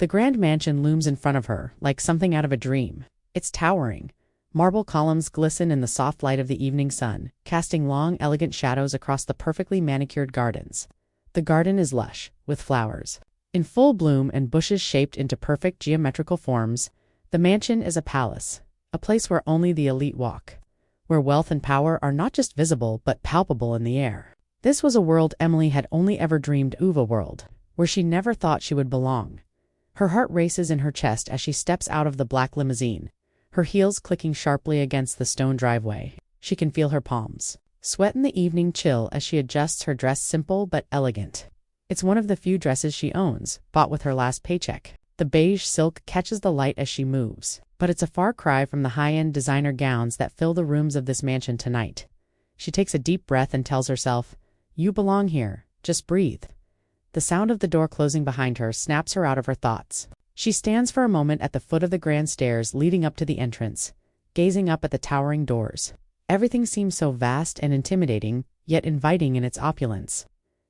The grand mansion looms in front of her, like something out of a dream. It's towering. Marble columns glisten in the soft light of the evening sun, casting long, elegant shadows across the perfectly manicured gardens. The garden is lush, with flowers in full bloom and bushes shaped into perfect geometrical forms. The mansion is a palace, a place where only the elite walk, where wealth and power are not just visible but palpable in the air. This was a world Emily had only ever dreamed of, a world where she never thought she would belong. Her heart races in her chest as she steps out of the black limousine, her heels clicking sharply against the stone driveway. She can feel her palms sweat in the evening chill as she adjusts her dress, simple but elegant. It's one of the few dresses she owns, bought with her last paycheck. The beige silk catches the light as she moves, but it's a far cry from the high-end designer gowns that fill the rooms of this mansion tonight. She takes a deep breath and tells herself, "You belong here, just breathe." The sound of the door closing behind her snaps her out of her thoughts. She stands for a moment at the foot of the grand stairs leading up to the entrance, gazing up at the towering doors. Everything seems so vast and intimidating, yet inviting in its opulence.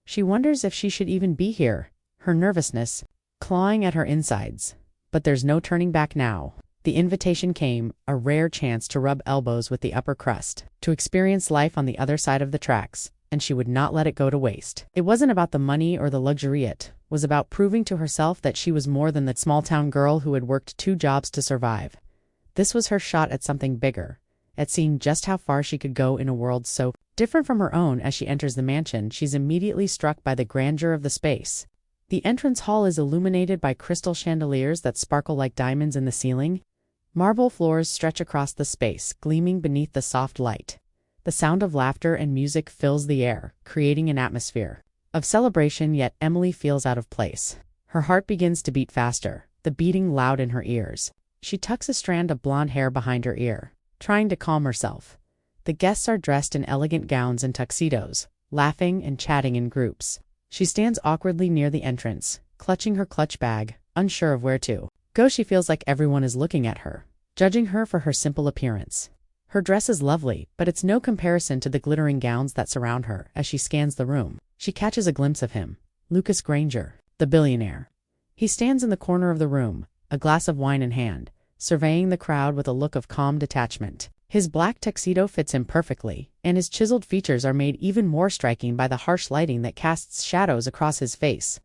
She wonders if she should even be here, her nervousness clawing at her insides. But there's no turning back now. The invitation came, a rare chance to rub elbows with the upper crust, to experience life on the other side of the tracks, and she would not let it go to waste. It wasn't about the money or the luxury, it was about proving to herself that she was more than the small-town girl who had worked 2 jobs to survive. This was her shot at something bigger, at seeing just how far she could go in a world so different from her own. As she enters the mansion, she's immediately struck by the grandeur of the space. The entrance hall is illuminated by crystal chandeliers that sparkle like diamonds in the ceiling. Marble floors stretch across the space, gleaming beneath the soft light. The sound of laughter and music fills the air, creating an atmosphere of celebration, yet Emily feels out of place. Her heart begins to beat faster, the beating loud in her ears. She tucks a strand of blonde hair behind her ear, trying to calm herself. The guests are dressed in elegant gowns and tuxedos, laughing and chatting in groups. She stands awkwardly near the entrance, clutching her clutch bag, unsure of where to go. She feels like everyone is looking at her, judging her for her simple appearance. Her dress is lovely, but it's no comparison to the glittering gowns that surround her. As she scans the room, she catches a glimpse of him, Lucas Granger, the billionaire. He stands in the corner of the room, a glass of wine in hand, surveying the crowd with a look of calm detachment. His black tuxedo fits him perfectly, and his chiseled features are made even more striking by the harsh lighting that casts shadows across his face.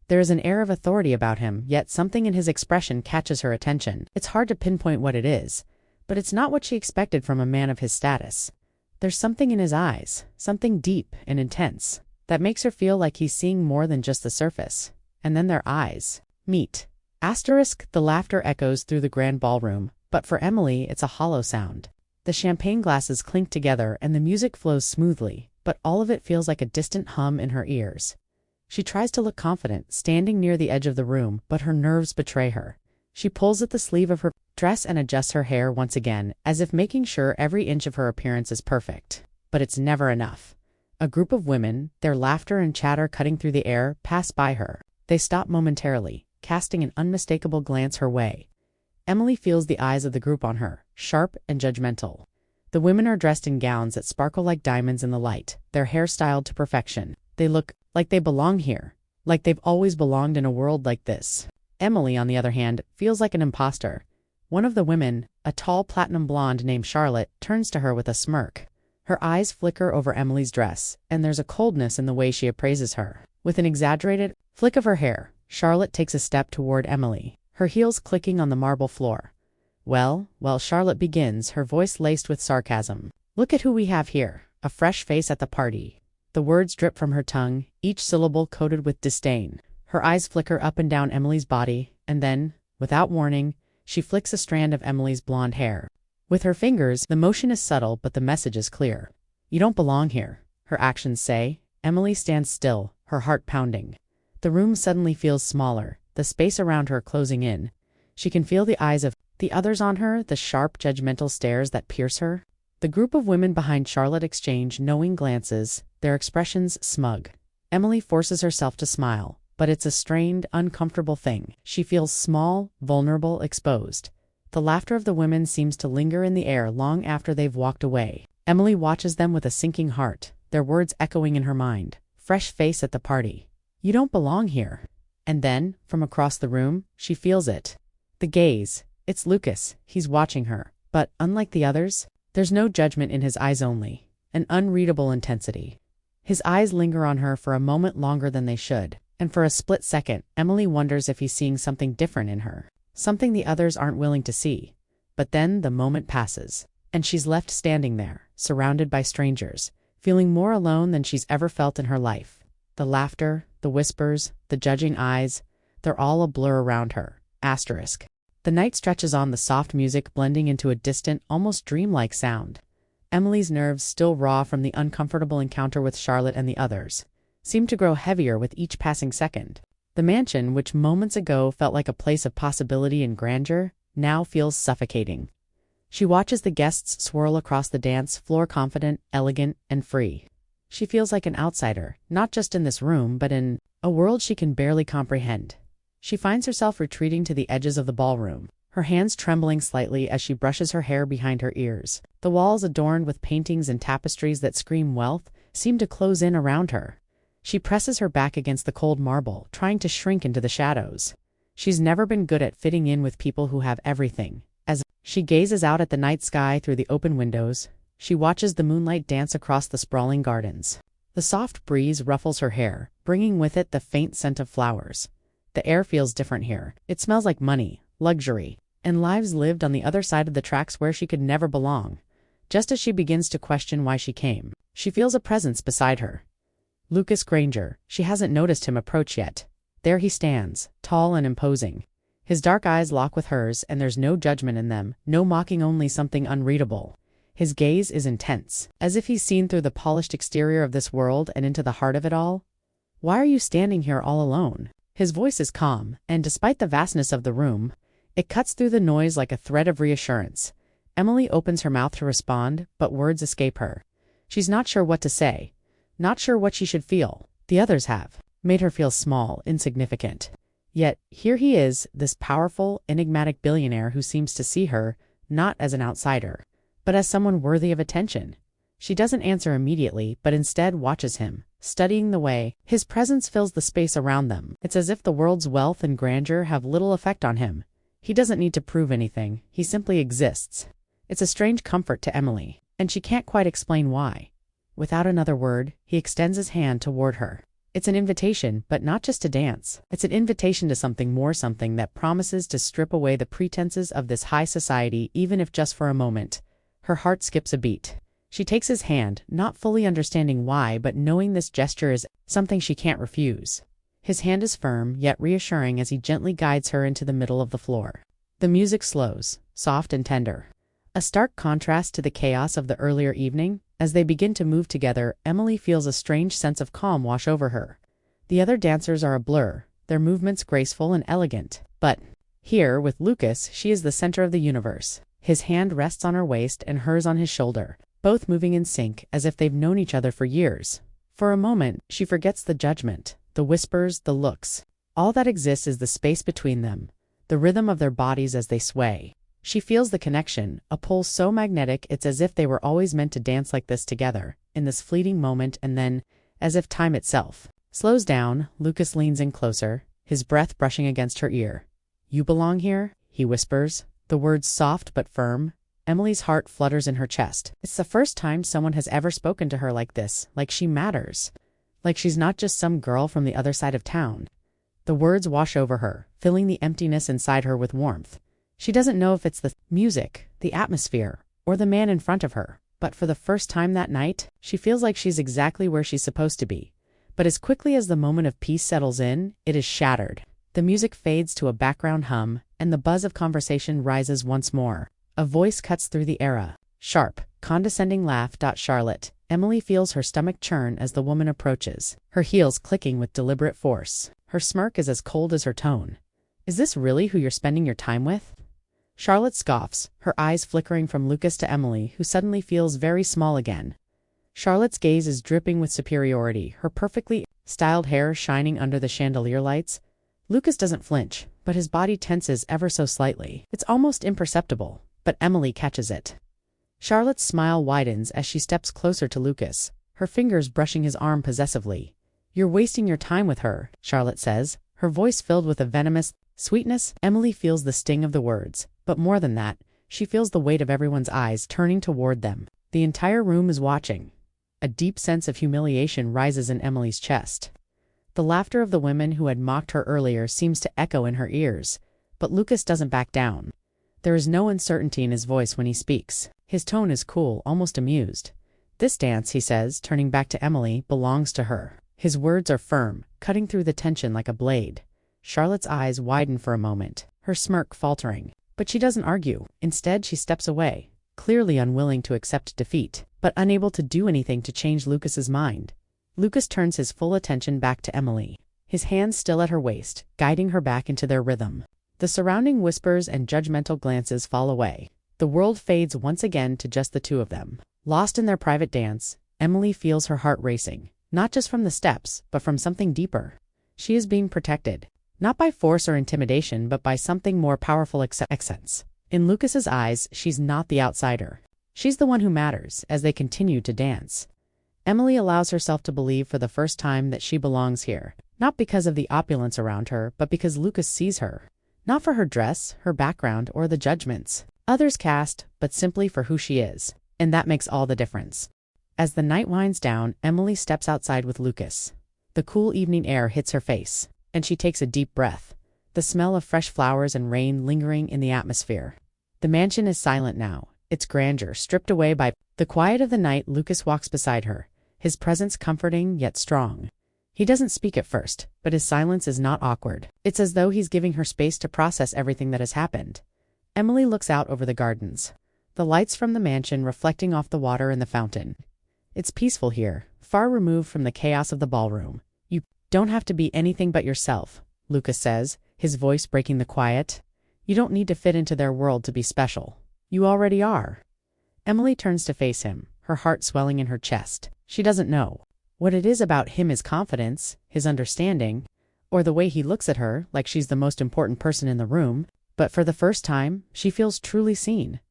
There is an air of authority about him, yet something in his expression catches her attention. It's hard to pinpoint what it is, but it's not what she expected from a man of his status. There's something in his eyes, something deep and intense, that makes her feel like he's seeing more than just the surface. And then their eyes meet. The laughter echoes through the grand ballroom, but for Emily it's a hollow sound. The champagne glasses clink together and the music flows smoothly, but all of it feels like a distant hum in her ears. She tries to look confident, standing near the edge of the room, but her nerves betray her. She pulls at the sleeve of her dress and adjusts her hair once again, as if making sure every inch of her appearance is perfect. But it's never enough. A group of women, their laughter and chatter cutting through the air, pass by her. They stop momentarily, casting an unmistakable glance her way. Emily feels the eyes of the group on her, sharp and judgmental. The women are dressed in gowns that sparkle like diamonds in the light, their hair styled to perfection. They look like they belong here, like they've always belonged in a world like this. Emily, on the other hand, feels like an imposter. One of the women, a tall platinum blonde named Charlotte, turns to her with a smirk. Her eyes flicker over Emily's dress, and there's a coldness in the way she appraises her. With an exaggerated flick of her hair, Charlotte takes a step toward Emily, her heels clicking on the marble floor. Well, Charlotte begins, her voice laced with sarcasm. "Look at who we have here, a fresh face at the party." The words drip from her tongue, each syllable coated with disdain. Her eyes flicker up and down Emily's body, and then, without warning, she flicks a strand of Emily's blonde hair. With her fingers, the motion is subtle, but the message is clear. "You don't belong here," her actions say. Emily stands still, her heart pounding. The room suddenly feels smaller, the space around her closing in. She can feel the eyes of the others on her, the sharp, judgmental stares that pierce her. The group of women behind Charlotte exchange knowing glances, their expressions smug. Emily forces herself to smile, but it's a strained, uncomfortable thing. She feels small, vulnerable, exposed. The laughter of the women seems to linger in the air long after they've walked away. Emily watches them with a sinking heart, their words echoing in her mind. Fresh face at the party. You don't belong here. And then, from across the room, she feels it. The gaze. It's Lucas. He's watching her. But, unlike the others, there's no judgment in his eyes only. An unreadable intensity. His eyes linger on her for a moment longer than they should. And for a split second, Emily wonders if he's seeing something different in her. Something the others aren't willing to see. But then the moment passes. And she's left standing there, surrounded by strangers, feeling more alone than she's ever felt in her life. The laughter, the whispers, the judging eyes, they're all a blur around her. Asterisk. The night stretches on, the soft music blending into a distant, almost dreamlike sound. Emily's nerves, still raw from the uncomfortable encounter with Charlotte and the others, seem to grow heavier with each passing second. The mansion, which moments ago felt like a place of possibility and grandeur, now feels suffocating. She watches the guests swirl across the dance floor, confident, elegant, and free. She feels like an outsider, not just in this room, but in a world she can barely comprehend. She finds herself retreating to the edges of the ballroom, her hands trembling slightly as she brushes her hair behind her ears. The walls, adorned with paintings and tapestries that scream wealth, seem to close in around her. She presses her back against the cold marble, trying to shrink into the shadows. She's never been good at fitting in with people who have everything. As she gazes out at the night sky through the open windows, she watches the moonlight dance across the sprawling gardens. The soft breeze ruffles her hair, bringing with it the faint scent of flowers. The air feels different here. It smells like money, luxury, and lives lived on the other side of the tracks where she could never belong. Just as she begins to question why she came, she feels a presence beside her. Lucas Granger. She hasn't noticed him approach yet. There he stands, tall and imposing. His dark eyes lock with hers, and there's no judgment in them, no mocking, only something unreadable. His gaze is intense, as if he's seen through the polished exterior of this world and into the heart of it all. "Why are you standing here all alone?" His voice is calm, and despite the vastness of the room, it cuts through the noise like a thread of reassurance. Emily opens her mouth to respond, but words escape her. She's not sure what to say, not sure what she should feel. The others have made her feel small, insignificant. Yet, here he is, this powerful, enigmatic billionaire who seems to see her, not as an outsider, but as someone worthy of attention. She doesn't answer immediately, but instead watches him, studying the way his presence fills the space around them. It's as if the world's wealth and grandeur have little effect on him. He doesn't need to prove anything, he simply exists. It's a strange comfort to Emily, and she can't quite explain why. Without another word, he extends his hand toward her. It's an invitation, but not just to dance. It's an invitation to something more, something that promises to strip away the pretenses of this high society, even if just for a moment. Her heart skips a beat. She takes his hand, not fully understanding why, but knowing this gesture is something she can't refuse. His hand is firm, yet reassuring as he gently guides her into the middle of the floor. The music slows, soft and tender. A stark contrast to the chaos of the earlier evening. As they begin to move together, Emily feels a strange sense of calm wash over her. The other dancers are a blur, their movements graceful and elegant. But here, with Lucas, she is the center of the universe. His hand rests on her waist and hers on his shoulder, both moving in sync as if they've known each other for years. For a moment, she forgets the judgment, the whispers, the looks. All that exists is the space between them, the rhythm of their bodies as they sway. She feels the connection, a pull so magnetic it's as if they were always meant to dance like this together, in this fleeting moment, and then, as if time itself slows down, Lucas leans in closer, his breath brushing against her ear. "You belong here?" he whispers, the words soft but firm. Emily's heart flutters in her chest. It's the first time someone has ever spoken to her like this, like she matters, like she's not just some girl from the other side of town. The words wash over her, filling the emptiness inside her with warmth. She doesn't know if it's the music, the atmosphere, or the man in front of her, but for the first time that night, she feels like she's exactly where she's supposed to be. But as quickly as the moment of peace settles in, it is shattered. The music fades to a background hum, and the buzz of conversation rises once more. A voice cuts through the era. Sharp, condescending laugh. Charlotte. Emily feels her stomach churn as the woman approaches, her heels clicking with deliberate force. Her smirk is as cold as her tone. "Is this really who you're spending your time with?" Charlotte scoffs, her eyes flickering from Lucas to Emily, who suddenly feels very small again. Charlotte's gaze is dripping with superiority, her perfectly styled hair shining under the chandelier lights. Lucas doesn't flinch, but his body tenses ever so slightly. It's almost imperceptible, but Emily catches it. Charlotte's smile widens as she steps closer to Lucas, her fingers brushing his arm possessively. "You're wasting your time with her," Charlotte says, her voice filled with a venomous sweetness. Emily feels the sting of the words, but more than that, she feels the weight of everyone's eyes turning toward them. The entire room is watching. A deep sense of humiliation rises in Emily's chest. The laughter of the women who had mocked her earlier seems to echo in her ears, but Lucas doesn't back down. There is no uncertainty in his voice when he speaks. His tone is cool, almost amused. "This dance," he says, turning back to Emily, "belongs to her." His words are firm, cutting through the tension like a blade. Charlotte's eyes widen for a moment, her smirk faltering. But she doesn't argue. Instead, she steps away, clearly unwilling to accept defeat, but unable to do anything to change Lucas's mind. Lucas turns his full attention back to Emily, his hands still at her waist, guiding her back into their rhythm. The surrounding whispers and judgmental glances fall away. The world fades once again to just the two of them. Lost in their private dance, Emily feels her heart racing, not just from the steps, but from something deeper. She is being protected, not by force or intimidation, but by something more powerful accents. In Lucas's eyes, she's not the outsider. She's the one who matters as they continue to dance. Emily allows herself to believe for the first time that she belongs here, not because of the opulence around her, but because Lucas sees her. Not for her dress, her background, or the judgments others cast, but simply for who she is. And that makes all the difference. As the night winds down, Emily steps outside with Lucas. The cool evening air hits her face, and she takes a deep breath, the smell of fresh flowers and rain lingering in the atmosphere. The mansion is silent now, its grandeur stripped away by the quiet of the night. Lucas walks beside her, his presence comforting yet strong. He doesn't speak at first, but his silence is not awkward. It's as though he's giving her space to process everything that has happened. Emily looks out over the gardens, the lights from the mansion reflecting off the water and the fountain. It's peaceful here, far removed from the chaos of the ballroom. "You don't have to be anything but yourself," Lucas says, his voice breaking the quiet. "You don't need to fit into their world to be special. You already are." Emily turns to face him, her heart swelling in her chest. She doesn't know what it is about him, his confidence, his understanding, or the way he looks at her like she's the most important person in the room, but for the first time, she feels truly seen.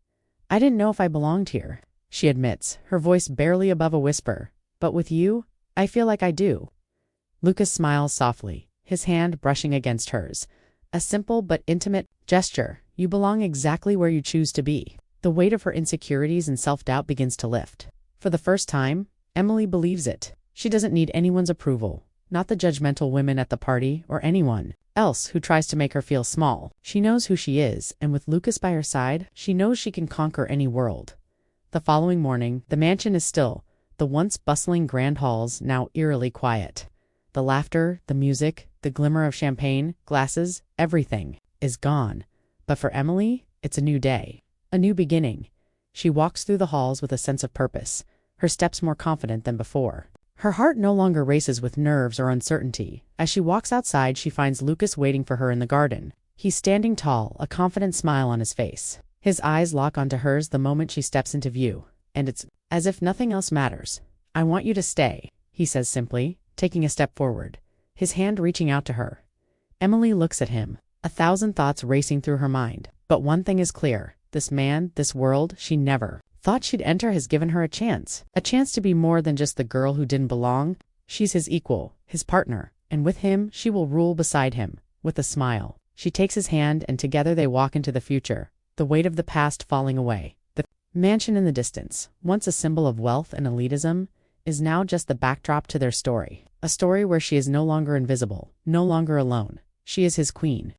"I didn't know if I belonged here," she admits, her voice barely above a whisper, "but with you, I feel like I do." Lucas smiles softly, his hand brushing against hers. A simple but intimate gesture. "You belong exactly where you choose to be." The weight of her insecurities and self-doubt begins to lift. For the first time, Emily believes it. She doesn't need anyone's approval, not the judgmental women at the party or anyone else who tries to make her feel small. She knows who she is, and with Lucas by her side, she knows she can conquer any world. The following morning, the mansion is still, the once bustling grand halls now eerily quiet. The laughter, the music, the glimmer of champagne, glasses, everything is gone. But for Emily, it's a new day, a new beginning. She walks through the halls with a sense of purpose, her steps more confident than before. Her heart no longer races with nerves or uncertainty. As she walks outside, she finds Lucas waiting for her in the garden. He's standing tall, a confident smile on his face. His eyes lock onto hers the moment she steps into view, and it's as if nothing else matters. "I want you to stay," he says simply, taking a step forward, his hand reaching out to her. Emily looks at him, a thousand thoughts racing through her mind. But one thing is clear: this man, this world she never thought she'd enter has given her a chance to be more than just the girl who didn't belong. She's his equal, his partner, and with him, she will rule beside him. With a smile, she takes his hand and together they walk into the future, the weight of the past falling away. The mansion in the distance, once a symbol of wealth and elitism, is now just the backdrop to their story. A story where she is no longer invisible, no longer alone. She is his queen.